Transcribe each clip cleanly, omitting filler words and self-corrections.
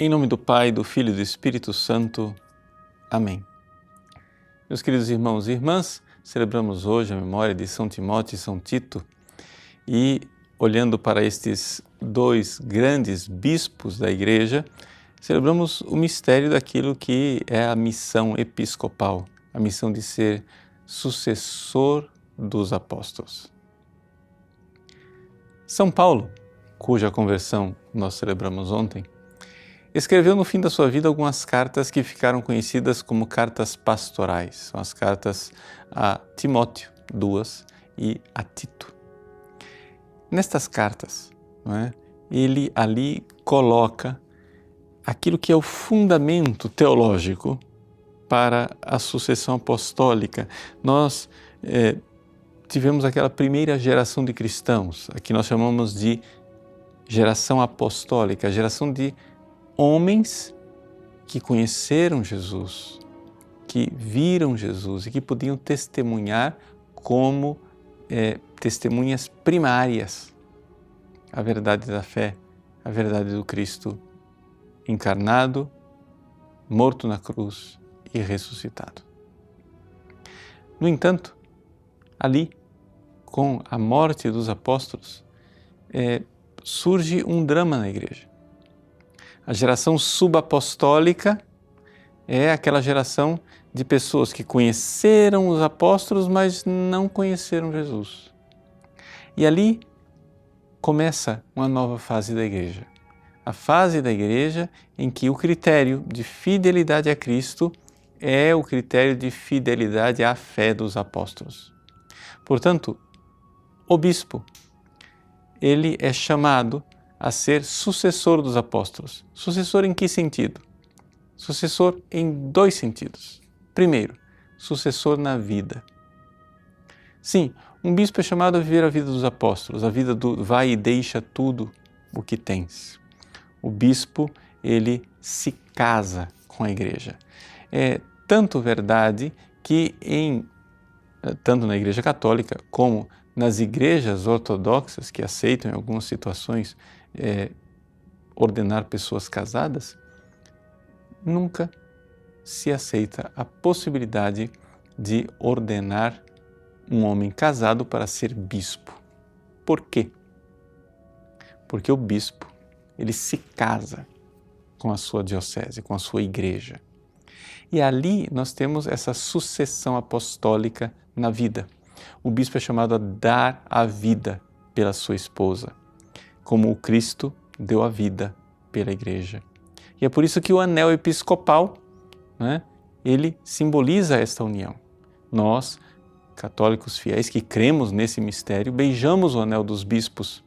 Em nome do Pai, do Filho e do Espírito Santo. Amém. Meus queridos irmãos e irmãs, celebramos hoje a memória de São Timóteo e São Tito e, olhando para estes dois grandes bispos da Igreja, celebramos o mistério daquilo que é a missão episcopal, a missão de ser sucessor dos apóstolos. São Paulo, cuja conversão nós celebramos ontem, escreveu no fim da sua vida algumas cartas que ficaram conhecidas como cartas pastorais. São as cartas a Timóteo, 2, e a Tito. Nestas cartas, ele ali coloca aquilo que é o fundamento teológico para a sucessão apostólica. Nós tivemos aquela primeira geração de cristãos, a que nós chamamos de geração apostólica, a geração de homens que conheceram Jesus, que viram Jesus e que podiam testemunhar como testemunhas primárias a verdade da fé, a verdade do Cristo encarnado, morto na cruz e ressuscitado. No entanto, ali, com a morte dos apóstolos, surge um drama na Igreja. A geração subapostólica é aquela geração de pessoas que conheceram os apóstolos, mas não conheceram Jesus. E ali começa uma nova fase da Igreja. A fase da Igreja em que o critério de fidelidade a Cristo é o critério de fidelidade à fé dos apóstolos. Portanto, o bispo, ele é chamado a ser sucessor dos apóstolos. Sucessor em que sentido? Sucessor em dois sentidos. Primeiro, sucessor na vida. Sim, um bispo é chamado a viver a vida dos apóstolos, a vida do vai e deixa tudo o que tens. O bispo, ele se casa com a Igreja. É tanto verdade que tanto na Igreja Católica como nas igrejas ortodoxas que aceitam em algumas situações ordenar pessoas casadas, nunca se aceita a possibilidade de ordenar um homem casado para ser bispo. Por quê? Porque o bispo, ele se casa com a sua diocese, com a sua igreja. E ali nós temos essa sucessão apostólica na vida. O bispo é chamado a dar a vida pela sua esposa, como o Cristo deu a vida pela Igreja. E é por isso que o anel episcopal, ele simboliza esta união. Nós, católicos fiéis que cremos nesse mistério, beijamos o anel dos bispos,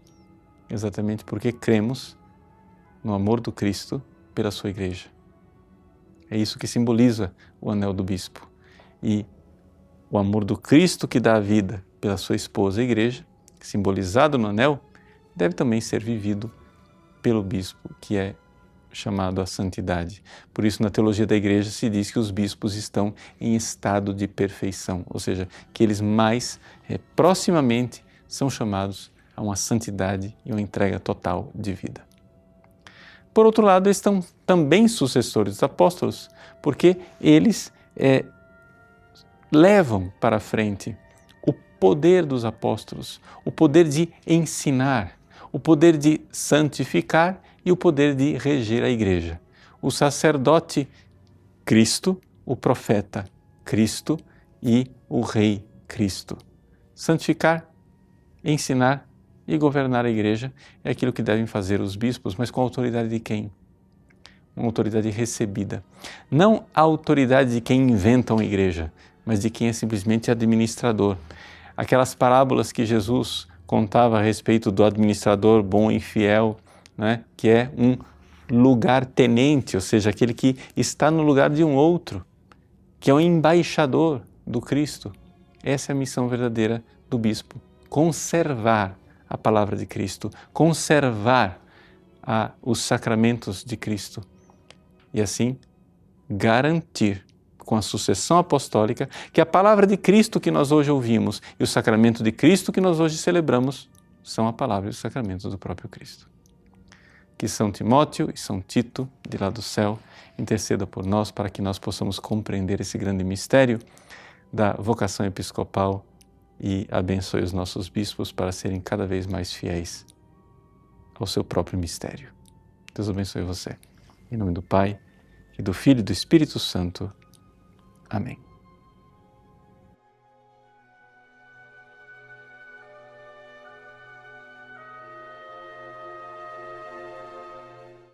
exatamente porque cremos no amor do Cristo pela sua Igreja. É isso que simboliza o anel do bispo. E o amor do Cristo que dá a vida pela sua esposa, a Igreja, simbolizado no anel, deve também ser vivido pelo bispo, que é chamado à santidade. Por isso, na teologia da Igreja se diz que os bispos estão em estado de perfeição, ou seja, que eles mais proximamente são chamados a uma santidade e uma entrega total de vida. Por outro lado, eles estão também sucessores dos apóstolos, porque eles levam para frente o poder dos apóstolos, o poder de ensinar, o poder de santificar e o poder de reger a Igreja. O sacerdote Cristo, o profeta Cristo e o rei Cristo. Santificar, ensinar e governar a Igreja é aquilo que devem fazer os bispos, mas com a autoridade de quem? Uma autoridade recebida. Não a autoridade de quem inventa uma igreja, mas de quem é simplesmente administrador. Aquelas parábolas que Jesus contava a respeito do administrador bom e fiel, que é um lugar-tenente, ou seja, aquele que está no lugar de um outro, que é um embaixador do Cristo. Essa é a missão verdadeira do bispo, conservar a palavra de Cristo, conservar os sacramentos de Cristo e assim garantir com a sucessão apostólica que a palavra de Cristo que nós hoje ouvimos e o sacramento de Cristo que nós hoje celebramos são a palavra e os sacramentos do próprio Cristo. que São Timóteo e São Tito, de lá do céu, interceda por nós para que nós possamos compreender esse grande mistério da vocação episcopal e abençoe os nossos bispos para serem cada vez mais fiéis ao seu próprio mistério. Deus abençoe você. Em nome do Pai, e do Filho e do Espírito Santo. Amém.